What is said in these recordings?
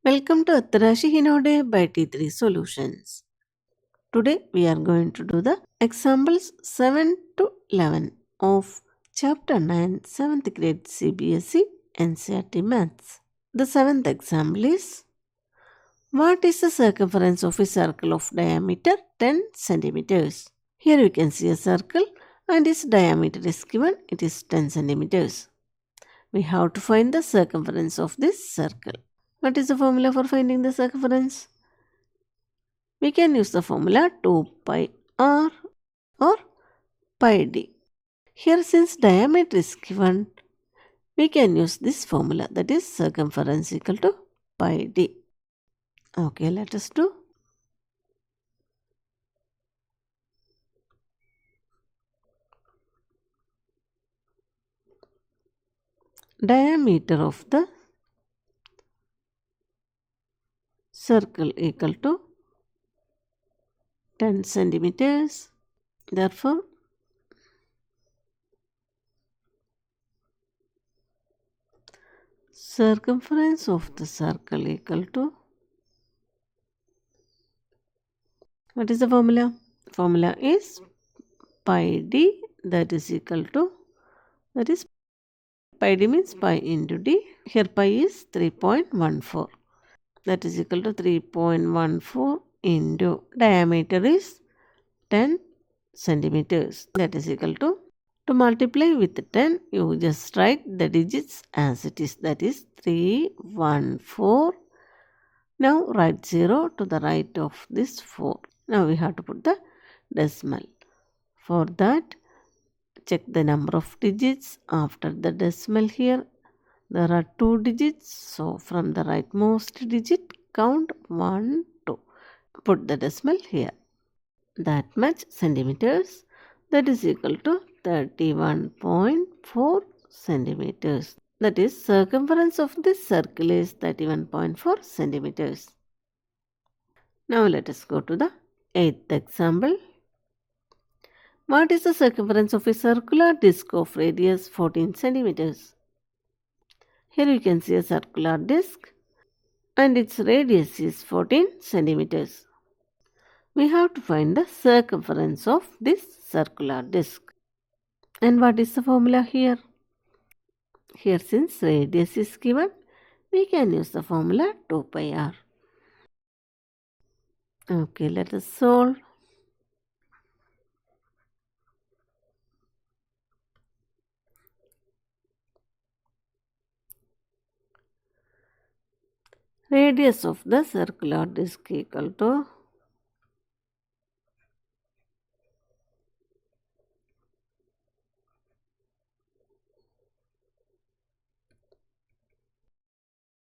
Welcome to Atarashi Hinode by T3 Solutions. Today we are going to do the examples 7 to 11 of Chapter 9 7th grade CBSE NCERT Maths. The 7th example is: what is the circumference of a circle of diameter 10 centimeters? Here you can see a circle and its diameter is given, it is 10 centimeters. We have to find the circumference of this circle. What is the formula for finding the circumference? We can use the formula 2 pi r or pi d. Here, since diameter is given, we can use this formula, that is circumference equal to pi d. Okay, let us do. Diameter of the circle equal to 10 centimeters. Therefore, circumference of the circle equal to, what is the formula? Formula is pi d, that is equal to, that is pi d means pi into d. Here pi is 3.14. That is equal to 3.14 into diameter is 10 centimeters. That is equal to multiply with 10, you just write the digits as it is. That is 314. Now write 0 to the right of this 4. Now we have to put the decimal. For that, check the number of digits after the decimal here. There are 2 digits. So from the rightmost digit, count 1, 2. Put the decimal here. That much centimeters. That is equal to 31.4 centimeters. That is, circumference of this circle is 31.4 centimeters. Now let us go to the 8th example. What is the circumference of a circular disc of radius 14 centimeters? Here you can see a circular disc and its radius is 14 centimeters. We have to find the circumference of this circular disc. And what is the formula here? Here, since radius is given, we can use the formula 2 pi r. Okay, let us solve. Radius of the circular disc equal to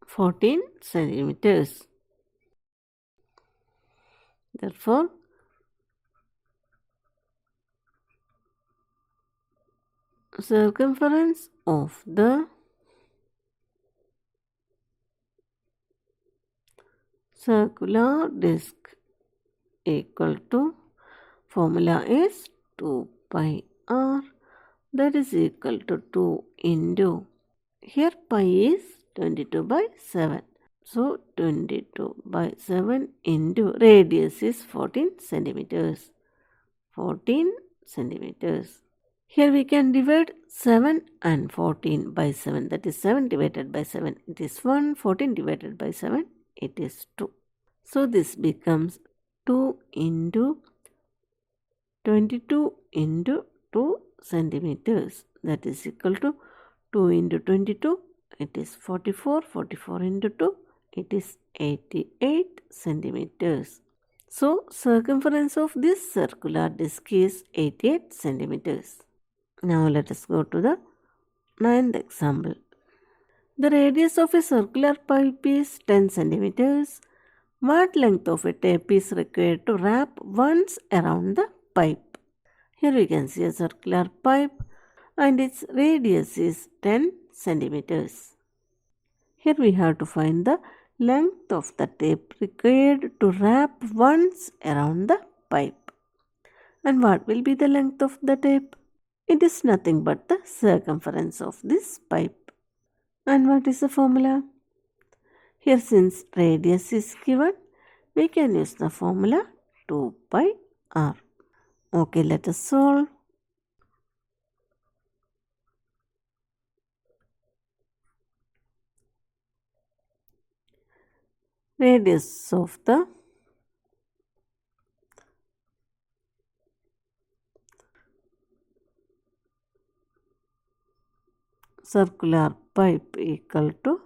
14 centimeters. Therefore, circumference of the circular disc equal to, formula is 2 pi r, that is equal to 2 into, here pi is 22 by 7. So 22 by 7 into radius is 14 centimeters. 14 centimeters. Here we can divide 7 and 14 by 7. That is 7 divided by 7. It is 1. 14 divided by 7. It is 2. So this becomes 2 into 22 into 2 centimeters. That is equal to 2 into 22. It is 44. 44 into 2. It is 88 centimeters. So circumference of this circular disc is 88 centimeters. Now let us go to the 9th example. The radius of a circular pipe is 10 centimeters. What length of a tape is required to wrap once around the pipe? Here we can see a circular pipe and its radius is 10 centimeters. Here we have to find the length of the tape required to wrap once around the pipe. And what will be the length of the tape? It is nothing but the circumference of this pipe. And what is the formula? Here since radius is given, we can use the formula 2 pi r. Okay, let us solve. Radius of the circular pipe equal to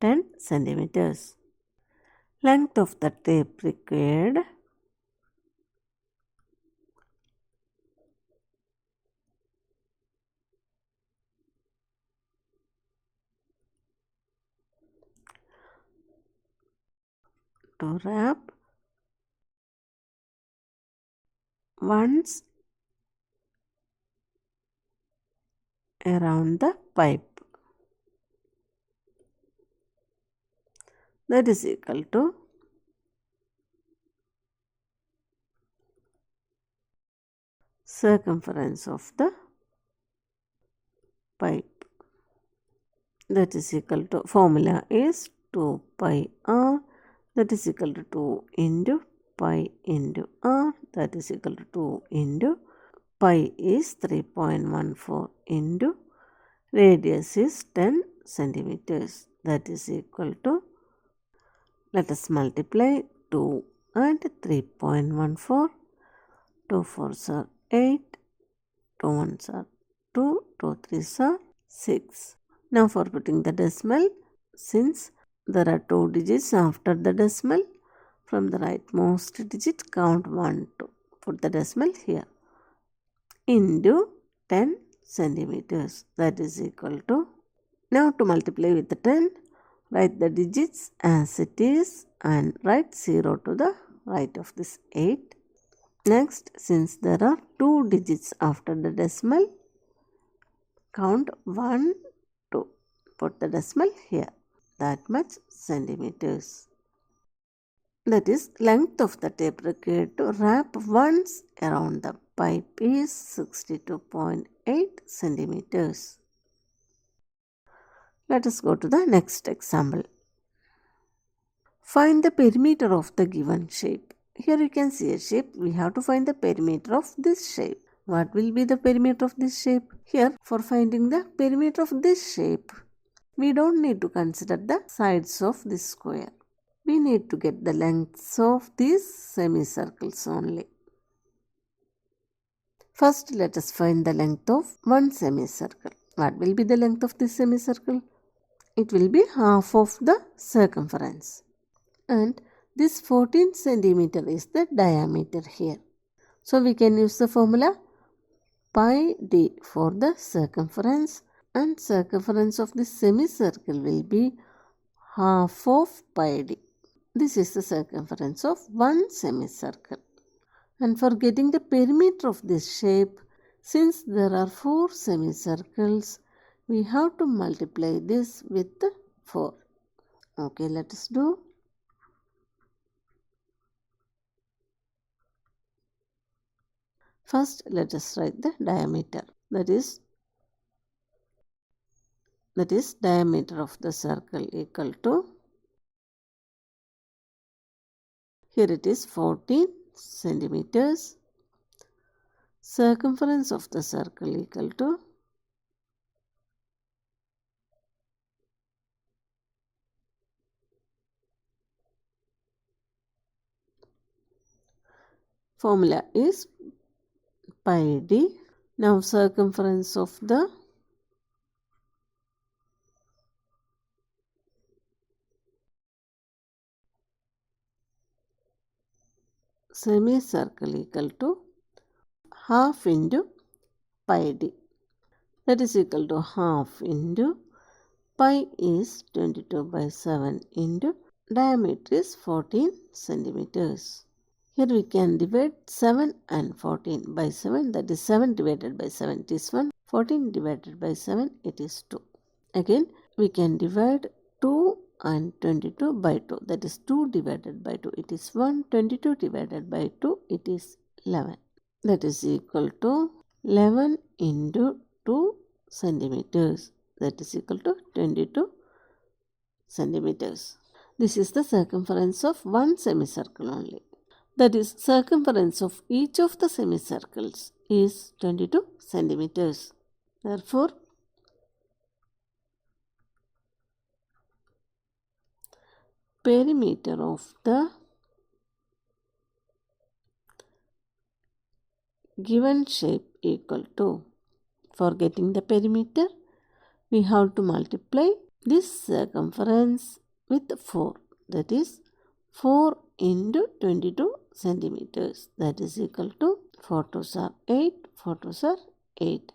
10 centimeters. Length of the tape required to wrap once around the pipe, that is equal to circumference of the pipe, that is equal to, formula is 2 pi r, that is equal to 2 into pi into r, that is equal to 2 into pi is 3.14 into radius is 10 centimeters, that is equal to, let us multiply 2 and 3.14, 2 4s are 8, 2 1s are 2, 2 3s are 6. Now for putting the decimal, since there are 2 digits after the decimal, from the rightmost digit count 1 to put the decimal here, into 10 centimeters, that is equal to, now to multiply with the 10, write the digits as it is and write 0 to the right of this 8. Next, since there are 2 digits after the decimal, count 1, 2. Put the decimal here, that much centimeters. That is, length of the tape required to wrap once around the pipe is 62.8 centimeters. Let us go to the next example. Find the perimeter of the given shape. Here you can see a shape. We have to find the perimeter of this shape. What will be the perimeter of this shape? Here, for finding the perimeter of this shape, we don't need to consider the sides of this square. We need to get the lengths of these semicircles only. First, let us find the length of one semicircle. What will be the length of this semicircle? It will be half of the circumference. And this 14 centimeter is the diameter here. So we can use the formula pi d for the circumference, and circumference of this semicircle will be half of pi d. This is the circumference of one semicircle. And for getting the perimeter of this shape, since there are 4 semicircles, we have to multiply this with 4. Okay, let us do. First, let us write the diameter. That is diameter of the circle equal to, here it is 14 centimeters. Circumference of the circle equal to, formula is pi d. Now circumference of the semicircle equal to half into pi d. That is equal to half into pi is 22 by 7 into diameter is 14 centimeters. Here we can divide 7 and 14 by 7, that is 7 divided by 7 it is 1, 14 divided by 7 it is 2. Again we can divide 2 and 22 by 2, that is 2 divided by 2 it is 1, 22 divided by 2 it is 11. That is equal to 11 into 2 centimeters, that is equal to 22 centimeters. This is the circumference of one semicircle only. That is, circumference of each of the semicircles is 22 centimeters. Therefore, perimeter of the given shape equal to, for getting the perimeter, we have to multiply this circumference with 4. That is 4 into 22 centimeters. That is equal to 4 2s are 8, 4 2s are 8,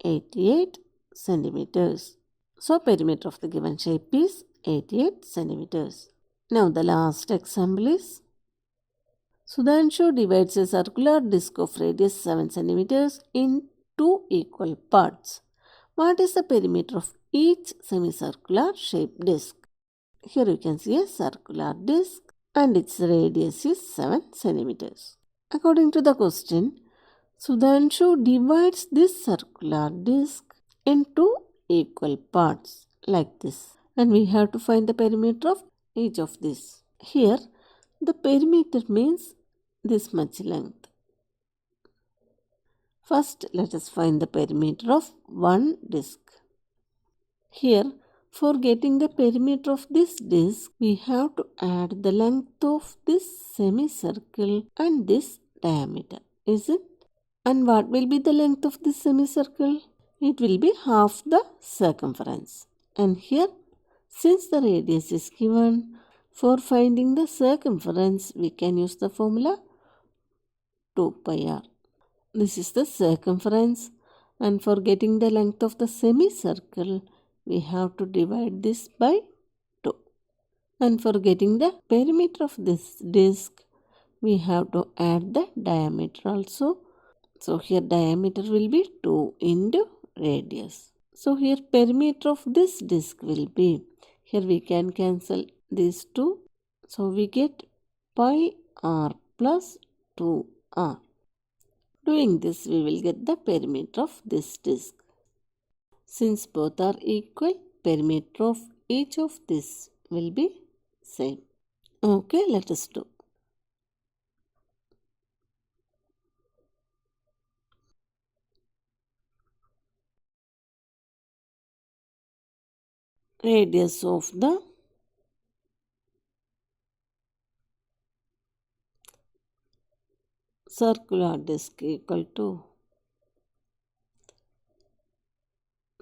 88 centimeters. So perimeter of the given shape is 88 centimeters. Now the last example is Sudhanshu divides a circular disc of radius 7 centimeters in two equal parts. What is the perimeter of each semicircular shaped disc? Here you can see a circular disc and its radius is 7 centimeters. According to the question, Sudhanshu divides this circular disc into equal parts like this, and we have to find the perimeter of each of these. Here the perimeter means this much length. First let us find the perimeter of one disc. Here, for getting the perimeter of this disc, we have to add the length of this semicircle and this diameter, is it? And what will be the length of this semicircle? It will be half the circumference. And here, since the radius is given, for finding the circumference, we can use the formula 2 pi r. This is the circumference, and for getting the length of the semicircle, we have to divide this by 2. And for getting the perimeter of this disc, we have to add the diameter also. So here diameter will be 2 into radius. So here perimeter of this disc will be, here we can cancel these two. So we get pi r plus 2r. Doing this, we will get the perimeter of this disc. Since both are equal, perimeter of each of this will be same. Okay, let us do. Radius of the circular disc equal to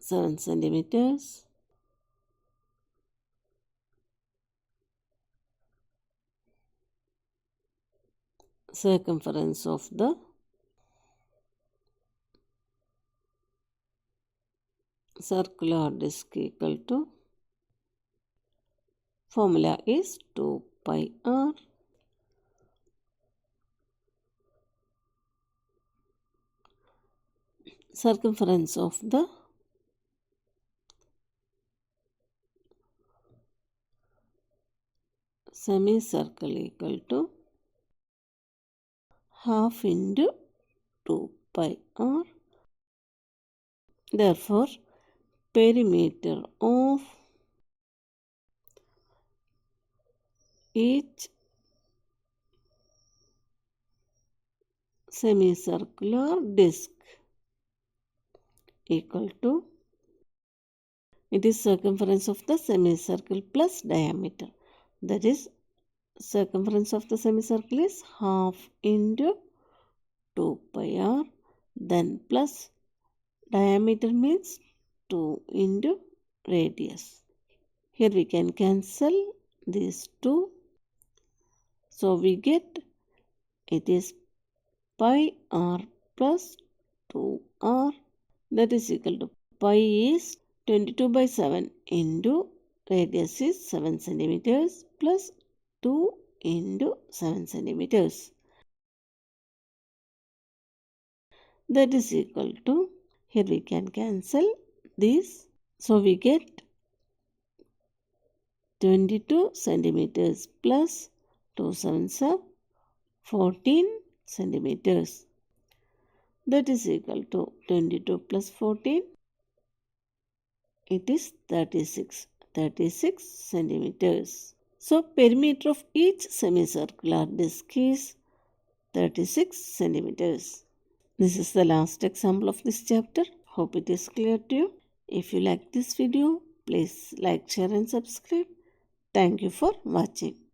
7 centimeters. Circumference of the circular disc equal to, formula is 2 pi r. Circumference of the semicircle equal to half into 2 pi r. Therefore, perimeter of each semicircular disc equal to, it is circumference of the semicircle plus diameter. That is, circumference of the semicircle is half into 2 pi r, then plus diameter means 2 into radius. Here we can cancel these two. So we get, it is pi r plus 2r, that is equal to pi is 22 by 7 into radius is 7 centimeters plus 2 into 7 centimeters. That is equal to, here we can cancel this. So we get 22 centimeters plus 2 sevens are 14 centimeters. That is equal to 22 plus 14. It is 36. 36 centimeters. So perimeter of each semicircular disc is 36 centimeters. This is the last example of this chapter. Hope it is clear to you. If you like this video, please like, share and subscribe. Thank you for watching.